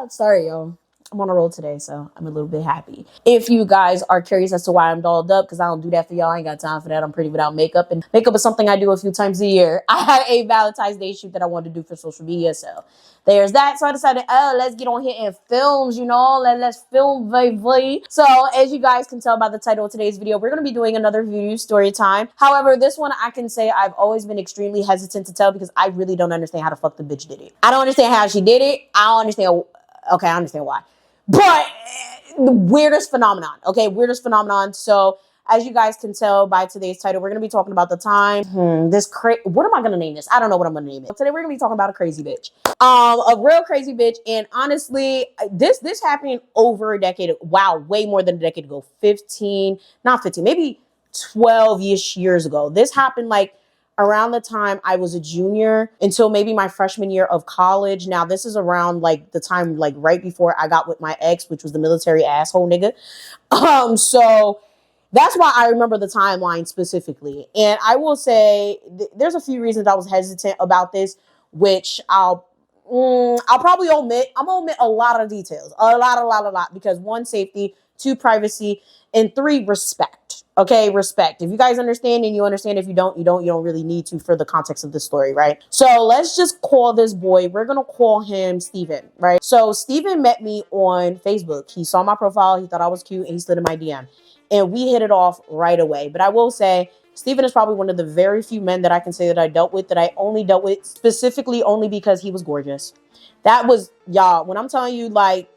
Sorry, yo. I'm on a roll today, so I'm a little bit happy. If you guys are curious as to why I'm dolled up, because I don't do that for y'all, I ain't got time for that. I'm pretty without makeup, and makeup is something I do a few times a year. I had a Valentine's Day shoot that I wanted to do for social media, so there's that. So I decided, let's get on here and films, let's film, baby. So as you guys can tell by the title of today's video, we're going to be doing another Voodoo story time. However, this one I can say I've always been extremely hesitant to tell because I really don't understand how the fuck the bitch did it. I don't understand how she did it. I don't understand. Okay, I understand why. But the weirdest phenomenon, okay? Weirdest phenomenon. So as you guys can tell by today's title, we're going to be talking about the time. What am I going to name this? I don't know what I'm going to name it. Today we're going to be talking about a crazy bitch. A real crazy bitch. And honestly, this happened over a decade. Wow, way more than a decade ago. Maybe 12-ish years ago. This happened like around the time I was a junior until maybe my freshman year of college. Now, this is around like the time like right before I got with my ex, which was the military asshole nigga. So that's why I remember the timeline specifically. And I will say there's a few reasons I was hesitant about this, which I'll probably omit. I'm gonna omit a lot of details, a lot, because 1, safety, 2, privacy, and 3, respect. Okay, respect. If you guys understand and you understand, if you don't, you don't really need to for the context of the story, right? So let's just call this boy, we're gonna call him Steven, right? So Steven met me on Facebook. He saw my profile, he thought I was cute, and he slid in my DM. And we hit it off right away. But I will say, Steven is probably one of the very few men that I can say that I dealt with, that I only dealt with specifically only because he was gorgeous. That was, y'all, when I'm telling you, like,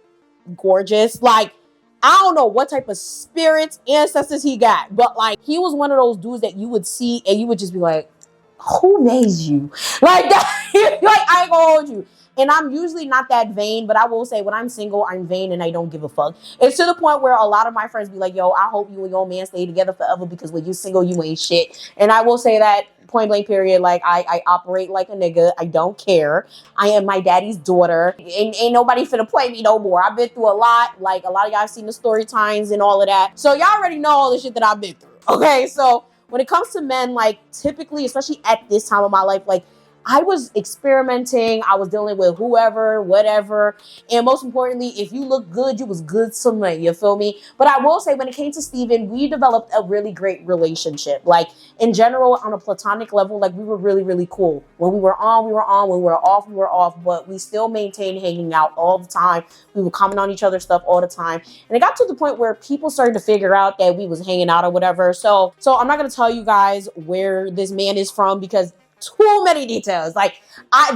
gorgeous, like, I don't know what type of spirits, ancestors he got, but like, he was one of those dudes that you would see and you would just be like, who made you? Like that, like, I ain't gonna hold you. And I'm usually not that vain, but I will say when I'm single, I'm vain and I don't give a fuck. It's to the point where a lot of my friends be like, yo, I hope you and your man stay together forever because when you single, you ain't shit. And I will say that point blank period. Like I operate like a nigga. I don't care. I am my daddy's daughter. Ain't nobody finna play me no more. I've been through a lot. Like a lot of y'all seen the story times and all of that. So y'all already know all the shit that I've been through. Okay, so when it comes to men, like typically, especially at this time of my life, like I was experimenting. I was dealing with whoever, whatever. And most importantly, if you look good, you was good to me. You feel me? But I will say when it came to Steven, we developed a really great relationship. Like in general, on a platonic level, like we were really, really cool. When we were on, we were on. When we were off, we were off. But we still maintained hanging out all the time. We would comment on each other's stuff all the time. And it got to the point where people started to figure out that we was hanging out or whatever. So I'm not going to tell you guys where this man is from because too many details. Like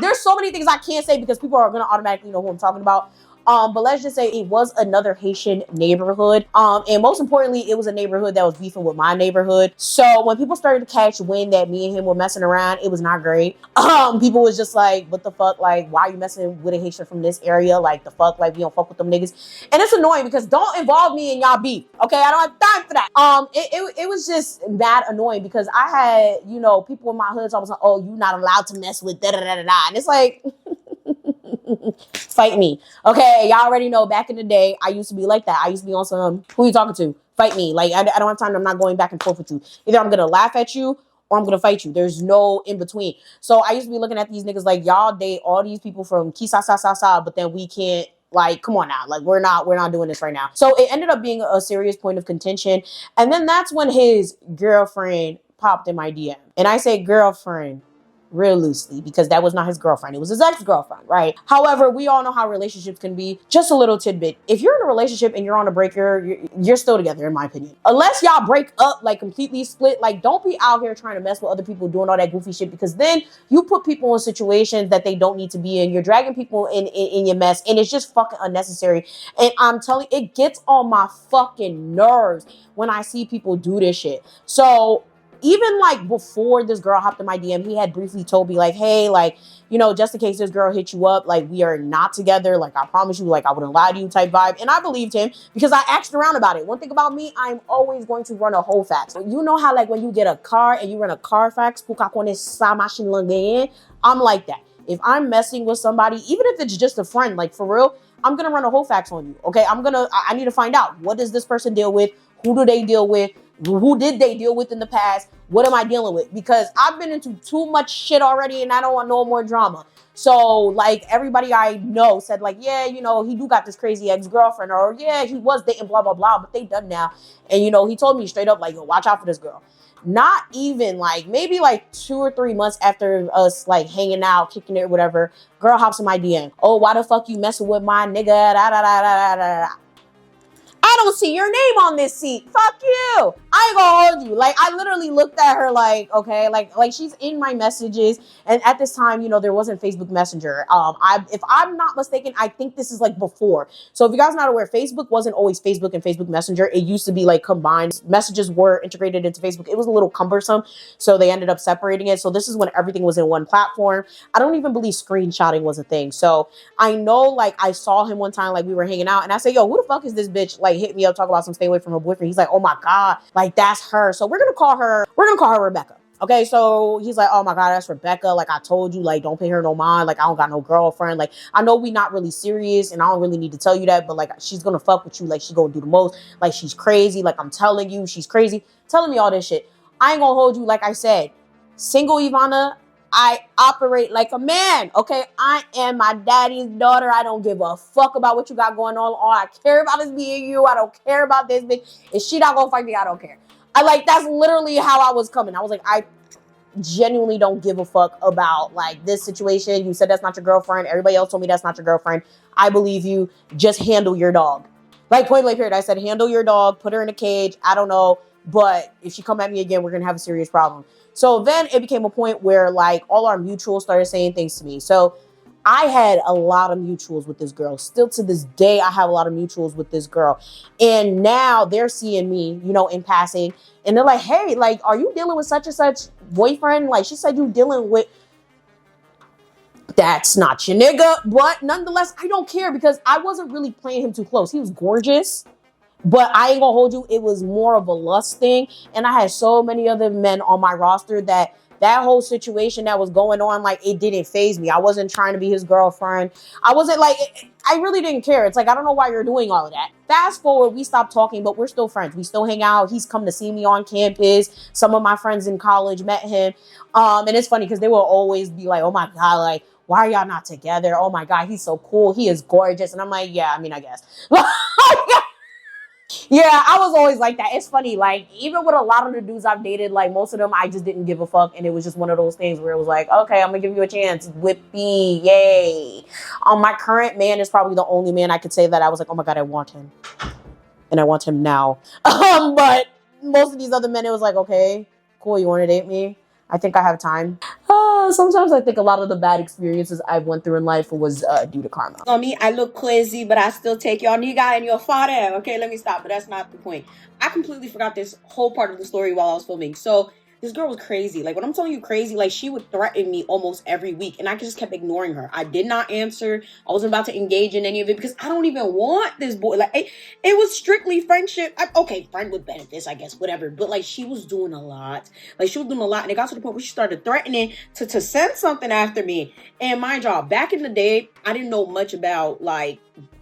there's so many things I can't say because people are gonna automatically know who I'm talking about. But let's just say it was another Haitian neighborhood. And most importantly, it was a neighborhood that was beefing with my neighborhood. So when people started to catch wind that me and him were messing around, it was not great. People was just like, what the fuck? Like, why are you messing with a Haitian from this area? Like, the fuck? Like, we don't fuck with them niggas. And it's annoying because don't involve me in y'all beef. Okay, I don't have time for that. It was just mad annoying because I had, people in my hoods, I was like, oh, you not allowed to mess with da-da-da-da-da. And it's like... Fight me. Okay, y'all already know back in the day, I used to be like that. I used to be on some, who you talking to? Fight me. Like, I don't have time. I'm not going back and forth with you. Either I'm going to laugh at you or I'm going to fight you. There's no in between. So I used to be looking at these niggas like, y'all date all these people from Kisa, but then we can't, like, come on now. Like, we're not doing this right now. So it ended up being a serious point of contention. And then that's when his girlfriend popped in my DM. And I say girlfriend real loosely because that was not his girlfriend. It was his ex-girlfriend, right? However, we all know how relationships can be. Just a little tidbit. If you're in a relationship and you're on a breaker, you're still together, in my opinion. Unless y'all break up, like completely split, like don't be out here trying to mess with other people doing all that goofy shit because then you put people in situations that they don't need to be in. You're dragging people in your mess and it's just fucking unnecessary. And I'm telling you, it gets on my fucking nerves when I see people do this shit. So even like before this girl hopped in my DM, he had briefly told me like, hey, like, just in case this girl hit you up, like we are not together. Like I promise you, like I wouldn't lie to you type vibe. And I believed him because I asked around about it. One thing about me, I'm always going to run a whole fax. You know how like when you get a car and you run a car fax, I'm like that. If I'm messing with somebody, even if it's just a friend, like for real, I'm going to run a whole fax on you. Okay. I need to find out, what does this person deal with? Who do they deal with? Who did they deal with in the past? what am I dealing with? Because I've been into too much shit already and I don't want no more drama. So, like, everybody I know said, like, yeah, you know, he do got this crazy ex-girlfriend, or yeah, he was dating, blah, blah, blah, but they done now. And, you know, he told me straight up, like, yo, watch out for this girl. Not even, like, maybe, like, 2 or 3 months after us, like, hanging out, kicking it, or whatever, girl hops in my DM. Oh, why the fuck you messing with my nigga? Da, da, da, da, da, da. I don't see your name on this seat. Fuck you. I ain't gonna hold you. Like, I literally looked at her like, okay, like she's in my messages. And at this time, you know, there wasn't Facebook Messenger. If I'm not mistaken, I think this is like before. So if you guys are not aware, Facebook wasn't always Facebook and Facebook Messenger. It used to be like combined. Messages were integrated into Facebook. It was a little cumbersome, so they ended up separating it. So this is when everything was in one platform. I don't even believe screenshotting was a thing. So I know, like, I saw him one time, like, we were hanging out, and I said, yo, who the fuck is this bitch? Like, hit me up, talk about some stay away from her boyfriend. He's like, oh my God, like, that's her. So we're gonna call her Rebecca. Okay, so he's like, oh my God, that's Rebecca. Like, I told you, like, don't pay her no mind. Like, I don't got no girlfriend. Like, I know we not really serious, and I don't really need to tell you that, but, like, she's gonna fuck with you. Like, she gonna do the most. Like, she's crazy. Like, I'm telling you, she's crazy. Telling me all this shit. I ain't gonna hold you. Like I said, single Yvana, I operate like a man, okay? I am my daddy's daughter. I don't give a fuck about what you got going on. All I care about is being you. I don't care about this bitch. If she not gonna fight me, I don't care. That's literally how I was coming. I was like, I genuinely don't give a fuck about, like, this situation. You said that's not your girlfriend. Everybody else told me that's not your girlfriend. I believe you. Just handle your dog. Like, point blank period. I said, handle your dog. Put her in a cage. I don't know. But if she come at me again, we're going to have a serious problem. So then it became a point where, like, all our mutuals started saying things to me. So I had a lot of mutuals with this girl. Still to this day, I have a lot of mutuals with this girl. And now they're seeing me, you know, in passing. And they're like, hey, like, are you dealing with such and such boyfriend? Like, she said you dealing with... That's not your nigga. But nonetheless, I don't care because I wasn't really playing him too close. He was gorgeous. But I ain't gonna hold you, it was more of a lust thing. And I had so many other men on my roster that whole situation that was going on, like, it didn't faze me. I wasn't trying to be his girlfriend. I wasn't like, I really didn't care. It's like, I don't know why you're doing all of that. Fast forward, we stopped talking, but we're still friends. We still hang out. He's come to see me on campus. Some of my friends in college met him. And it's funny because they will always be like, oh my God, like, why are y'all not together? Oh my God, he's so cool. He is gorgeous. And I'm like, yeah, I mean, I guess. Yeah, I was always like that. It's funny, like, even with a lot of the dudes I've dated, like, most of them, I just didn't give a fuck, and it was just one of those things where it was like, okay, I'm gonna give you a chance. Whippy, yay. My current man is probably the only man I could say that I was like, oh my God, I want him. And I want him now. But most of these other men, it was like, okay, cool, you wanna date me? I think I have time. Sometimes I think a lot of the bad experiences I went through in life was due to karma. On me, I look crazy, but I still take your nigga and your father. Okay, let me stop, but that's not the point. I completely forgot this whole part of the story while I was filming. So this girl was crazy. Like, when I'm telling you crazy, like, she would threaten me almost every week, and I just kept ignoring her. I did not answer. I wasn't about to engage in any of it because I don't even want this boy. Like, it was strictly friendship. Okay, friend with benefits, I guess, whatever. But, like, she was doing a lot. Like, she was doing a lot, and it got to the point where she started threatening to send something after me. And mind y'all, back in the day, I didn't know much about, like,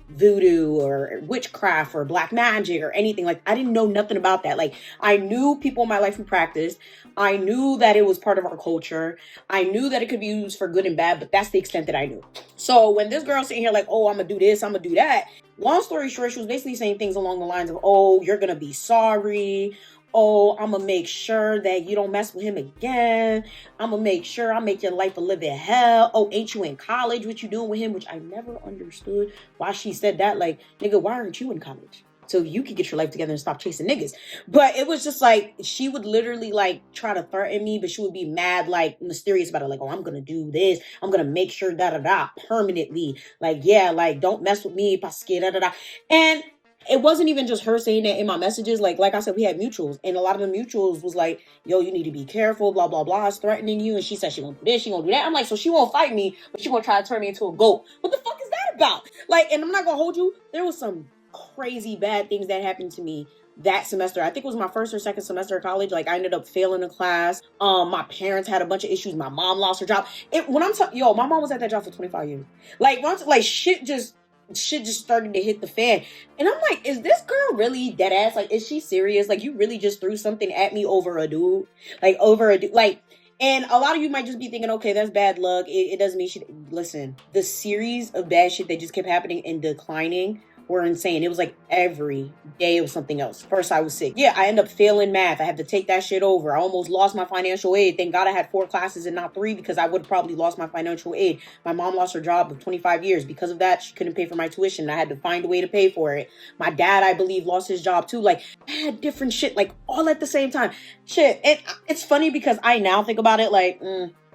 voodoo or witchcraft or black magic or anything. Like, I didn't know nothing about that. Like, I knew people in my life who practiced. I knew that it was part of our culture. I knew that it could be used for good and bad, but that's the extent that I knew. So when this girl sitting here like, oh, I'm gonna do this, I'm gonna do that. Long story short, she was basically saying things along the lines of, oh, you're gonna be sorry. Oh, I'm gonna make sure that you don't mess with him again. I'm gonna make sure I make your life a living hell. Oh, ain't you in college? What you doing with him? Which I never understood why she said that. Like, nigga, why aren't you in college? So you could get your life together and stop chasing niggas. But it was just like, she would literally like try to threaten me, but she would be mad, like mysterious about it. Like, oh, I'm gonna do this. I'm gonna make sure da-da-da permanently. Like, yeah, like, don't mess with me, pasque, da-da-da. And it wasn't even just her saying that in my messages. Like I said, we had mutuals. And a lot of the mutuals was like, yo, you need to be careful, blah, blah, blah. It's threatening you. And she said she gonna do this, she gonna do that. I'm like, so she won't fight me, but she gonna try to turn me into a goat. What the fuck is that about? Like, and I'm not gonna hold you. There was some crazy bad things that happened to me that semester. I think it was my first or second semester of college. Like, I ended up failing a class. My parents had a bunch of issues. My mom lost her job. When I'm telling, yo, my mom was at that job for 25 years. Like, shit just shit just started to hit the fan. And I'm like, is this girl really dead ass? Like, is she serious? Like, you really just threw something at me over a dude? Like, over a dude? Like, and a lot of you might just be thinking, okay, that's bad luck. It doesn't mean shit. Listen, the series of bad shit that just kept happening and declining were insane. It was like every day it was something else. First I was sick. Yeah, I ended up failing math. I had to take that shit over. I almost lost my financial aid. Thank God I had 4 classes and not 3, because I would have probably lost my financial aid. My mom lost her job of 25 years. Because of that, she couldn't pay for my tuition. I had to find a way to pay for it. My dad, I believe, lost his job too. Like, I had different shit, like, all at the same time. Shit. And it's funny because I now think about it like,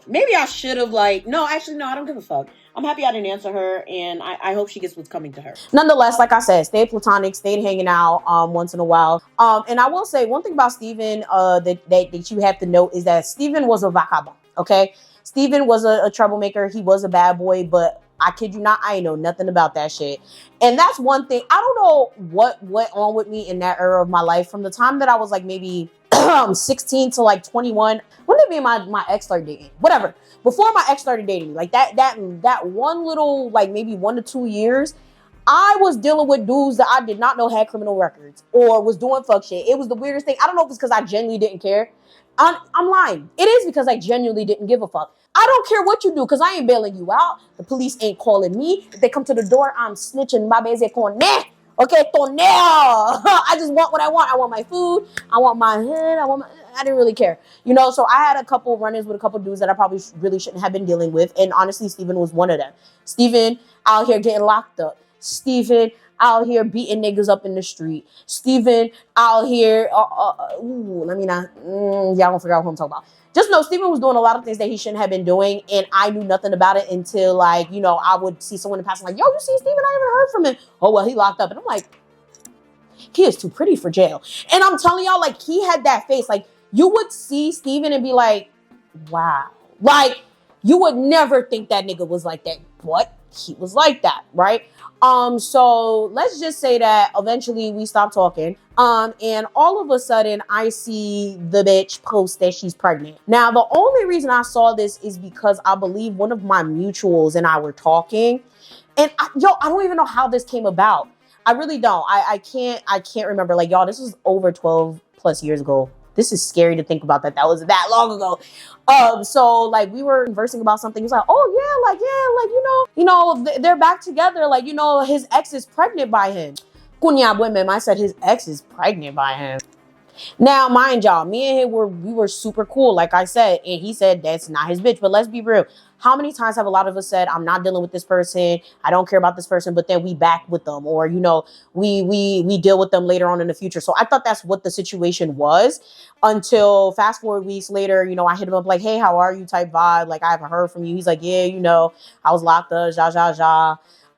maybe I should have, like, no, actually, no, I don't give a fuck. I'm happy I didn't answer her, and I hope she gets what's coming to her. Nonetheless, like I said, stayed platonic, stayed hanging out once in a while. And I will say one thing about Steven that you have to note is that Steven was a vagabond, okay? Steven was a troublemaker. He was a bad boy, but I kid you not, I ain't know nothing about that shit. And that's one thing. I don't know what went on with me in that era of my life. From the time that I was like maybe 16 to like 21. When did me and my ex start dating? Whatever. Before my ex started dating me, like that one little, like maybe 1 to 2 years, I was dealing with dudes that I did not know had criminal records or was doing fuck shit. It was the weirdest thing. I don't know if it's because I genuinely didn't care. I'm lying. It is because I genuinely didn't give a fuck. I don't care what you do because I ain't bailing you out. The police ain't calling me. If they come to the door, I'm snitching. My baby's going, nah. Okay, tonel. I just want what I want. I want my food. I want my head. I didn't really care. You know, so I had a couple run-ins with a couple dudes that I probably really shouldn't have been dealing with. And honestly, Steven was one of them. Steven out here getting locked up. Steven out here beating niggas up in the street. Steven out here, let me not, y'all don't figure out who I'm talking about. Just know Steven was doing a lot of things that he shouldn't have been doing, and I knew nothing about it until, like, you know, I would see someone in passing like, yo, you see Steven? I haven't heard from him. Oh, well, he locked up. And I'm like, he is too pretty for jail. And I'm telling y'all, like, he had that face. Like, you would see Steven and be like, wow. Like, you would never think that nigga was like that. But he was like that, right? So let's just say that eventually we stopped talking. And all of a sudden I see the bitch post that she's pregnant. Now, the only reason I saw this is because I believe one of my mutuals and I were talking. And I don't even know how this came about. I really don't. I can't remember. Like, y'all, this was over 12 plus years ago. This is scary to think about that was that long ago. So like we were conversing about something. He was like, oh yeah, like they're back together. Like, his ex is pregnant by him. I said his ex is pregnant by him. Now, mind y'all, me and him we were super cool, like I said, and he said that's not his bitch. But let's be real. How many times have a lot of us said, I'm not dealing with this person, I don't care about this person, but then we back with them, or we deal with them later on in the future. So I thought that's what the situation was, until fast forward weeks later, I hit him up like, hey, how are you type vibe, like I haven't heard from you. He's like, yeah, I was locked up,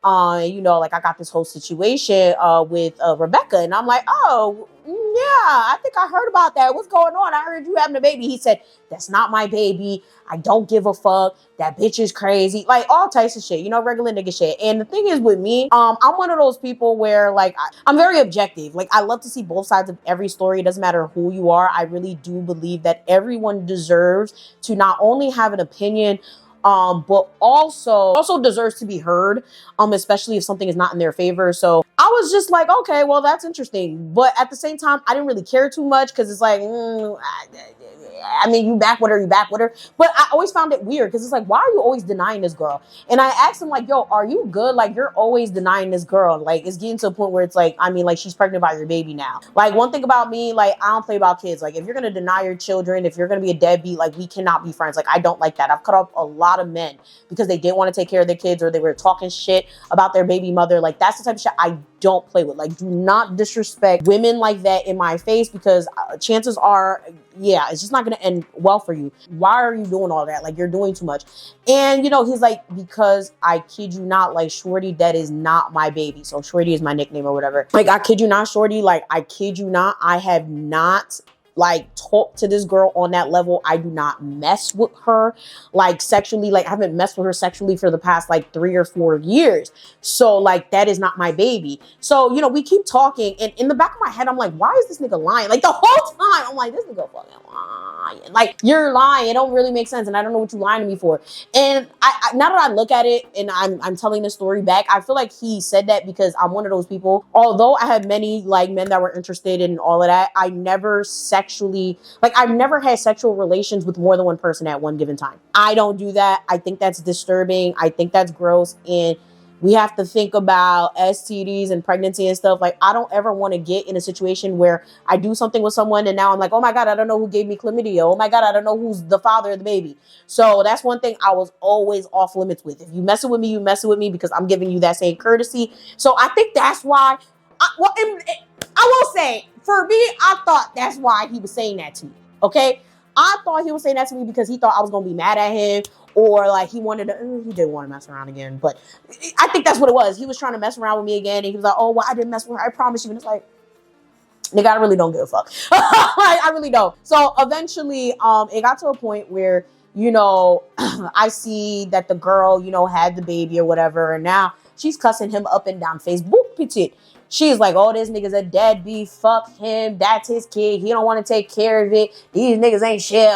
like I got this whole situation with Rebecca. And I'm like, oh, yeah, I think I heard about that. What's going on? I heard you having a baby. He said, that's not my baby. I don't give a fuck. That bitch is crazy. Like all types of shit, regular nigga shit. And the thing is with me, I'm one of those people where like, I'm very objective. Like I love to see both sides of every story. It doesn't matter who you are. I really do believe that everyone deserves to not only have an opinion, but also deserves to be heard, especially if something is not in their favor. So I was just like, okay, well, that's interesting. But at the same time, I didn't really care too much because it's like, I mean, you back with her. But I always found it weird because it's like, why are you always denying this girl? And I asked him like, yo, are you good? Like, you're always denying this girl. Like, it's getting to a point where it's like, I mean, like, she's pregnant by your baby now. Like, one thing about me, like, I don't play about kids. Like, if you're going to deny your children, if you're going to be a deadbeat, like, we cannot be friends. Like, I don't like that. I've cut off a lot of men because they didn't want to take care of their kids, or they were talking shit about their baby mother. Like, that's the type of shit I don't play with. Like, do not disrespect women like that in my face, because chances are, yeah, it's just not going to end well for you. Why are you doing all that? Like, you're doing too much. And, he's like, because I kid you not, like, Shortyy, that is not my baby. So Shortyy is my nickname or whatever. Like, I kid you not, Shortyy, like, I kid you not, I have not like talk to this girl on that level. I do not mess with her like sexually. Like I haven't messed with her sexually for the past like 3 or 4 years. So like that is not my baby. So, you know, we keep talking and in the back of my head, I'm like, why is this nigga lying? Like the whole time I'm like, this nigga fucking lying. Like you're lying. It don't really make sense. And I don't know what you lying to me for. And I now that I look at it and I'm telling the story back, I feel like he said that because I'm one of those people. Although I had many like men that were interested in all of that, I never sexually, like I've never had sexual relations with more than one person at one given time. I don't do that. I think that's disturbing. I think that's gross. And we have to think about STDs and pregnancy and stuff. Like, I don't ever want to get in a situation where I do something with someone and now I'm like, oh my God, I don't know who gave me chlamydia. Oh my God, I don't know who's the father of the baby. So that's one thing I was always off limits with. If you messing with me, you messing with me because I'm giving you that same courtesy. So I think that's why, I will say, for me, I thought that's why he was saying that to me. Okay? I thought he was saying that to me because he thought I was going to be mad at him or like he wanted to, he did want to mess around again. But I think that's what it was. He was trying to mess around with me again. And he was like, oh, well, I didn't mess with her. I promise you. And it's like, nigga, I really don't give a fuck. I really don't. So eventually, it got to a point where, you know, I see that the girl, you know, had the baby or whatever. And now she's cussing him up and down Facebook. Petit. She's like, oh, this nigga's a deadbeat. Fuck him. That's his kid. He don't want to take care of it. These niggas ain't shit.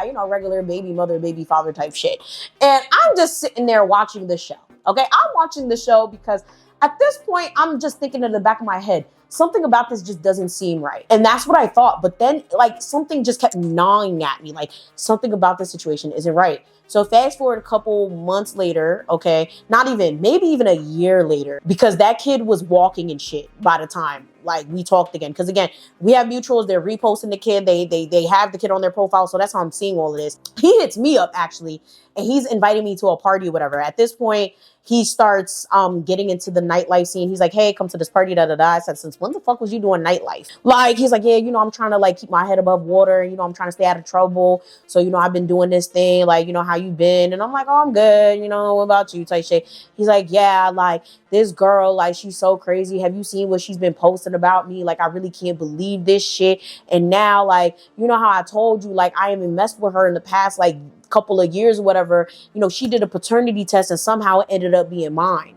You know, regular baby mother, baby father type shit. And I'm just sitting there watching the show. Okay? I'm watching the show because at this point, I'm just thinking in the back of my head, something about this just doesn't seem right. And that's what I thought. But then, like, something just kept gnawing at me. Like, something about this situation isn't right. So fast forward a couple months later, okay, not even, maybe even a year later, because that kid was walking and shit by the time, like, we talked again. Because, again, we have mutuals. They're reposting the kid. They have the kid on their profile. So that's how I'm seeing all of this. He hits me up, actually, and he's inviting me to a party or whatever. At this point, he starts getting into the nightlife scene. He's like, hey, come to this party, da-da-da. I said, since when the fuck was you doing nightlife? Like, he's like, yeah, you know, I'm trying to, like, keep my head above water. You know, I'm trying to stay out of trouble. So, you know, I've been doing this thing. Like, you know, how you been? And I'm like, oh, I'm good. You know, what about you? Type shit. He's like, yeah, like, this girl, like, she's so crazy. Have you seen what she's been posting about me? Like, I really can't believe this shit. And now, like, you know how I told you, like, I haven't messed with her in the past, like, couple of years or whatever. You know, she did a paternity test and somehow it ended up being mine.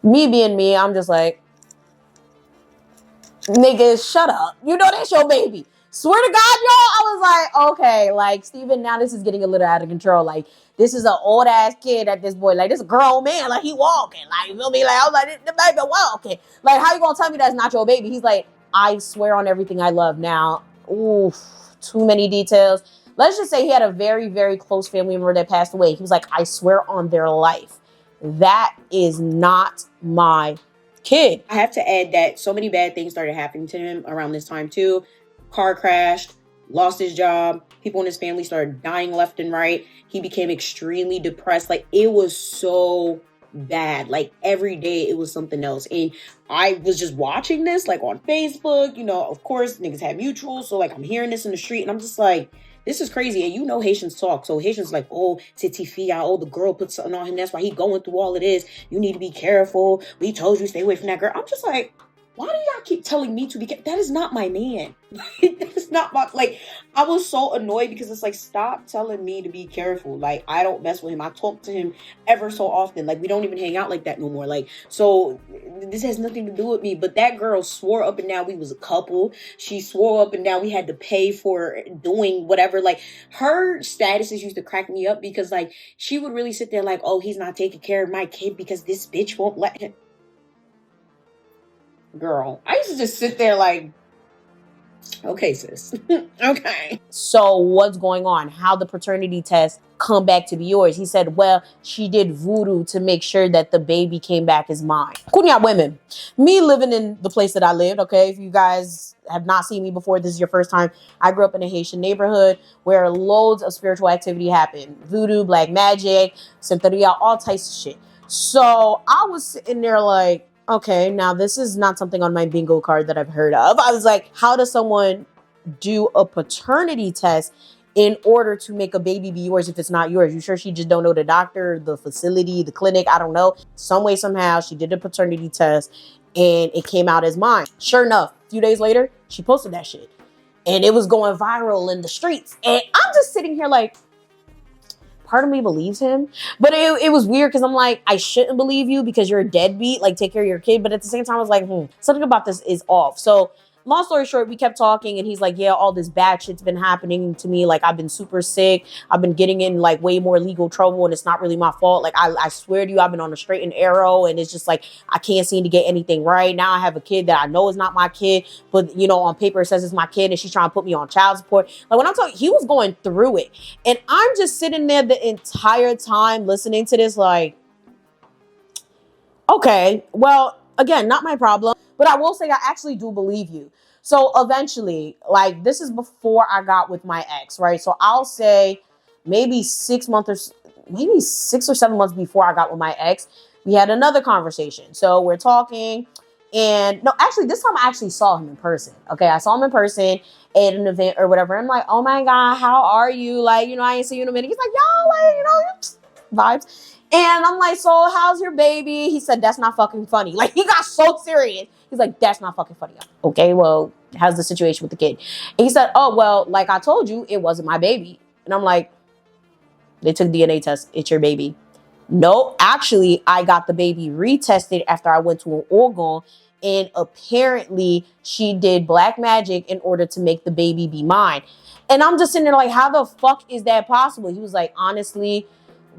Me being me, I'm just like, nigga, shut up. You know that's your baby. Swear to God, y'all, I was like, okay, like, Steven, now this is getting a little out of control. Like, this is an old ass kid at this point. Like, this is a grown man. Like, he walking. Like, you feel me? Like, I was like, the baby walking. Like, how you gonna tell me that's not your baby? He's like, I swear on everything I love. Now, oof, too many details. Let's just say he had a very, very close family member that passed away. He was like, I swear on their life, that is not my kid. I have to add that so many bad things started happening to him around this time too. Car crashed, lost his job. People in his family started dying left and right. He became extremely depressed. Like, it was so bad. Like, every day it was something else. And I was just watching this, like, on Facebook. You know, of course, niggas have mutuals. So, like, I'm hearing this in the street and I'm just like, this is crazy. And you know Haitians talk. So Haitians like, oh, Titi Fia, oh, the girl put something on him. That's why he going through all of this. You need to be careful. We told you stay away from that girl. I'm just like, why do y'all keep telling me to be careful? That is not my man. That is not my, like, I was so annoyed because it's like, stop telling me to be careful. Like, I don't mess with him. I talk to him ever so often. Like, we don't even hang out like that no more. Like, so this has nothing to do with me. But that girl swore up and down we was a couple. She swore up and down we had to pay for doing whatever. Like, her statuses used to crack me up because, like, she would really sit there like, oh, he's not taking care of my kid because this bitch won't let him. Girl, I used to just sit there like, okay, sis. Okay. So what's going on? How the paternity test come back to be yours? He said, well, she did voodoo to make sure that the baby came back as mine. Kunya women. Me living in the place that I lived, okay? If you guys have not seen me before, this is your first time. I grew up in a Haitian neighborhood where loads of spiritual activity happened. Voodoo, black magic, Santeria, all types of shit. So I was sitting there like, okay, now this is not something on my bingo card that I've heard of. I was like, how does someone do a paternity test in order to make a baby be yours if it's not yours? You sure she just don't know the doctor, the facility, the clinic? I don't know. Some way, somehow, she did a paternity test and it came out as mine. Sure enough, a few days later, She posted that shit. And it was going viral in the streets. And I'm just sitting here like, part of me believes him. But it was weird because I'm like, I shouldn't believe you because you're a deadbeat. Like, take care of your kid. But at the same time, I was like, something about this is off. So long story short, we kept talking and he's like, yeah, all this bad shit's been happening to me. Like, I've been super sick. I've been getting in like way more legal trouble and it's not really my fault. Like, I swear to you, I've been on a straight and arrow and it's just like, I can't seem to get anything right. Now I have a kid that I know is not my kid, but you know, on paper it says it's my kid and she's trying to put me on child support. Like, when I'm talking, he was going through it. And I'm just sitting there the entire time listening to this like, okay, well, again, not my problem. But I will say I actually do believe you. So eventually, like, this is before I got with my ex, right? So I'll say maybe 6 months or maybe 6 or 7 months before I got with my ex, we had another conversation. So we're talking and no, actually this time I actually saw him in person. Okay. I saw him in person at an event or whatever. I'm like, oh my God, how are you? Like, you know, I ain't seen you in a minute. He's like, yo, like, you know, vibes. And I'm like, so how's your baby? He said, that's not fucking funny. Like, he got so serious. He's like, that's not fucking funny. Okay, well, how's the situation with the kid? And he said, oh, well, like I told you, it wasn't my baby. And I'm like, they took DNA test. It's your baby. No, actually, I got the baby retested after I went to an organ. And apparently she did black magic in order to make the baby be mine. And I'm just sitting there like, how the fuck is that possible? He was like, honestly,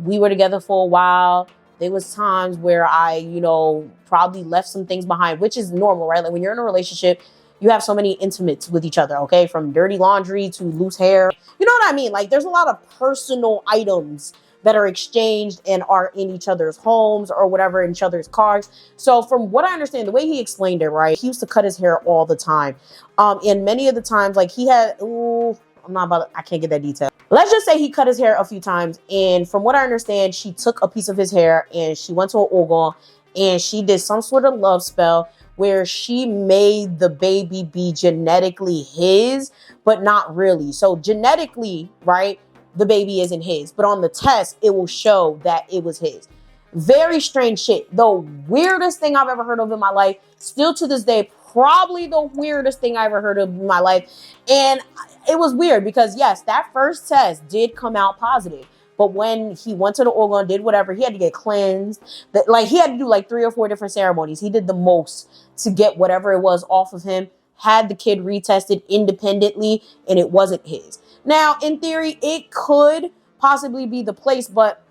we were together for a while. There was times where I, you know, probably left some things behind, which is normal, right? Like when you're in a relationship, you have so many intimates with each other, okay? From dirty laundry to loose hair. You know what I mean? Like there's a lot of personal items that are exchanged and are in each other's homes or whatever, in each other's cars. So from what I understand, the way he explained it, right? He used to cut his hair all the time. And many of the times, like he had, I can't get that detail. Let's just say he cut his hair a few times. And from what I understand, she took a piece of his hair and she went to an organ and she did some sort of love spell where she made the baby be genetically his, but not really. So genetically, right, the baby isn't his. But on the test, it will show that it was his. Very strange shit. The weirdest thing I've ever heard of in my life. Still to this day, probably the weirdest thing I ever heard of in my life. And it was weird because, yes, that first test did come out positive. But when he went to the organ, did whatever, he had to get cleansed. Like, he had to do like 3 or 4 different ceremonies. He did the most to get whatever it was off of him. Had the kid retested independently, and it wasn't his. Now, in theory, it could possibly be the place, but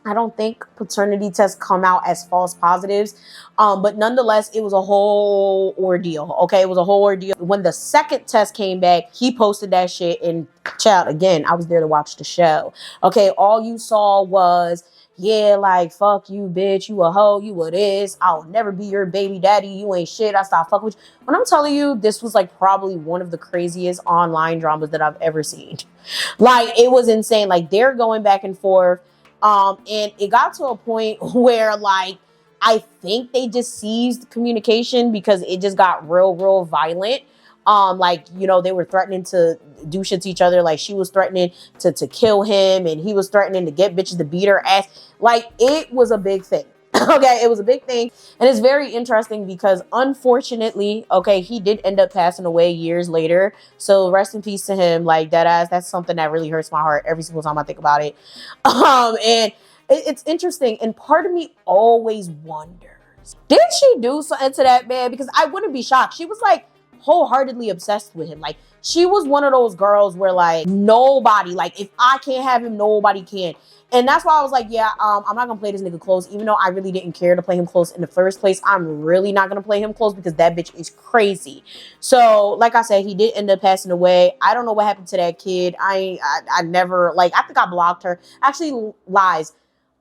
I don't think paternity tests come out as false positives. But nonetheless, it was a whole ordeal. Okay, it was a whole ordeal. When the second test came back, he posted that shit. And child, again, I was there to watch the show. Okay, all you saw was, yeah, like, fuck you, bitch. You a hoe. You a this. I'll never be your baby daddy. You ain't shit. I stopped fucking with you. When I'm telling you, this was like probably one of the craziest online dramas that I've ever seen. Like, it was insane. Like, they're going back and forth. And it got to a point where, like, I think they just seized communication because it just got real violent. Like, you know, they were threatening to do shit to each other. Like, she was threatening to kill him and he was threatening to get bitches to beat her ass. Like, it was a big thing. Okay, it was a big thing. And it's very interesting because, unfortunately, okay, he did end up passing away years later. So rest in peace to him. Like, that ass, that's something that really hurts my heart every single time I think about it. And it's interesting. And part of me always wonders, did she do something to that man? Because I wouldn't be shocked. She was like wholeheartedly obsessed with him. Like, she was one of those girls where, like, nobody, like, if I can't have him, nobody can. And that's why I was like, yeah, I'm not gonna play this nigga close, even though I really didn't care to play him close in the first place. I'm really not gonna play him close because that bitch is crazy. So, like I said, he did end up passing away. I don't know what happened to that kid. I never, like, I think I blocked her. Actually, lies.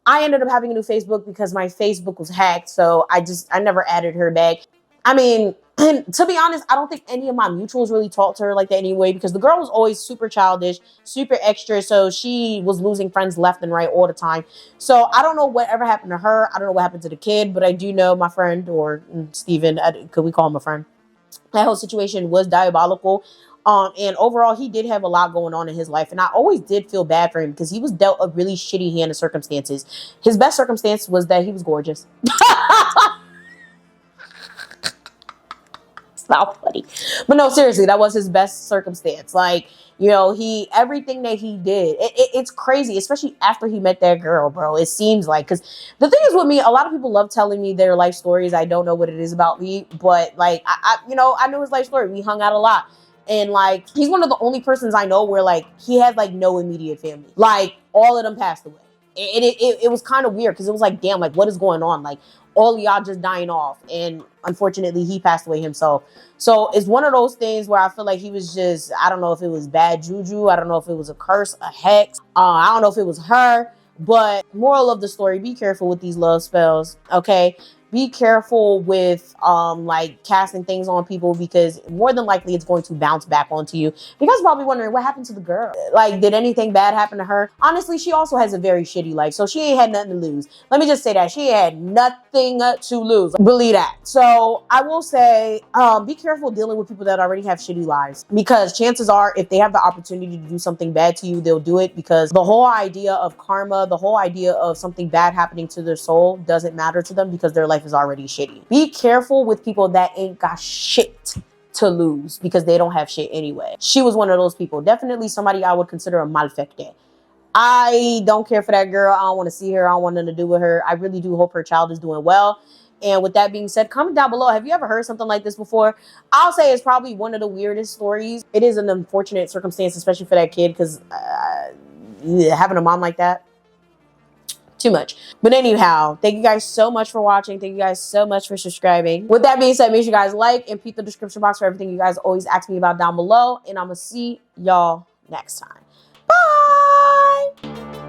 I ended up having a new Facebook because my Facebook was hacked. So I never added her back. I mean, to be honest, I don't think any of my mutuals really talked to her like that anyway, because the girl was always super childish, super extra. So she was losing friends left and right all the time. So I don't know whatever happened to her. I don't know what happened to the kid, but I do know my friend, or Steven, could we call him a friend? That whole situation was diabolical. And overall, he did have a lot going on in his life. And I always did feel bad for him because he was dealt a really shitty hand of circumstances. His best circumstance was that he was gorgeous. Not funny. But no, seriously, that was his best circumstance. Like, you know, everything that he did, it's crazy, especially after he met that girl, bro. It seems like, because the thing is with me, a lot of people love telling me their life stories. I don't know what it is about me, but like, I knew his life story. We hung out a lot. And like, he's one of the only persons I know where like, he had like no immediate family. Like, all of them passed away. It was kind of weird because it was like, damn, like, what is going on? Like, all of y'all just dying off. And unfortunately, he passed away himself. So it's one of those things where I feel like he was just, I don't know if it was bad juju. I don't know if it was a curse, a hex. I don't know if it was her. But moral of the story, be careful with these love spells, okay? Be careful with like casting things on people, because more than likely it's going to bounce back onto you. You guys are probably wondering what happened to the girl. Like, did anything bad happen to her? Honestly, she also has a very shitty life, so she ain't had nothing to lose. Let me just say that. She had nothing to lose. Believe that. So I will say, be careful dealing with people that already have shitty lives, because chances are if they have the opportunity to do something bad to you, they'll do it, because the whole idea of karma, the whole idea of something bad happening to their soul doesn't matter to them, because their life is already shitty. Be careful with people that ain't got shit to lose, because they don't have shit anyway. She was one of those people. Definitely somebody I would consider a malfecte. I don't care for that girl. I don't want to see her. I don't want nothing to do with her. I really do hope her child is doing well. And with that being said, comment down below. Have you ever heard something like this before? I'll say it's probably one of the weirdest stories. It is an unfortunate circumstance, especially for that kid, because having a mom like that, too much. But anyhow, thank you guys so much for watching. Thank you guys so much for subscribing. With that being said, make sure you guys like and peep the description box for everything you guys always ask me about down below. And I'm going to see y'all next time. Bye!